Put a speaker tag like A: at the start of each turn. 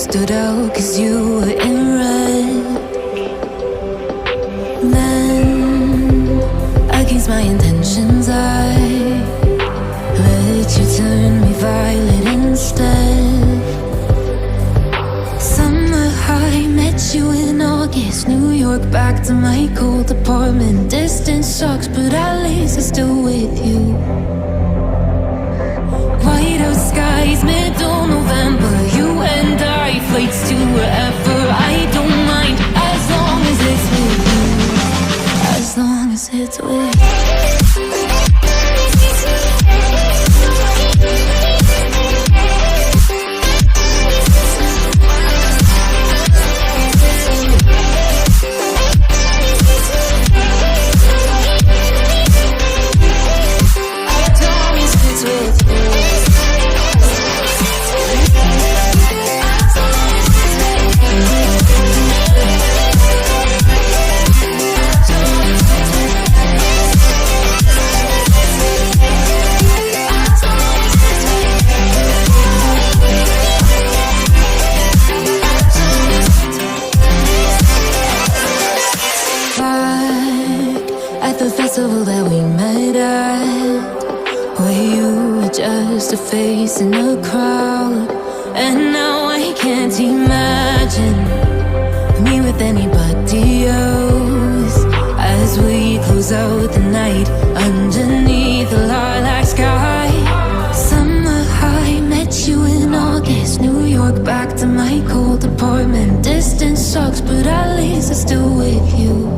A: stood out 'cause you were in red. Then, against my intentions, I let you turn me violet instead. Summer high, met you in August. New York, back to my cold apartment. Distance sucks, but at least I'm still with you. White out skies, middle November. You and I, flights to wherever. I don't mind, as long as it's with you. As long as it's with you. That we met at, where you were just a face in a crowd. And now I can't imagine me with anybody else. As we close out the night underneath the lilac sky. Summer high, met you in August. New York, back to my cold apartment. Distance sucks, but at least I'm still with you.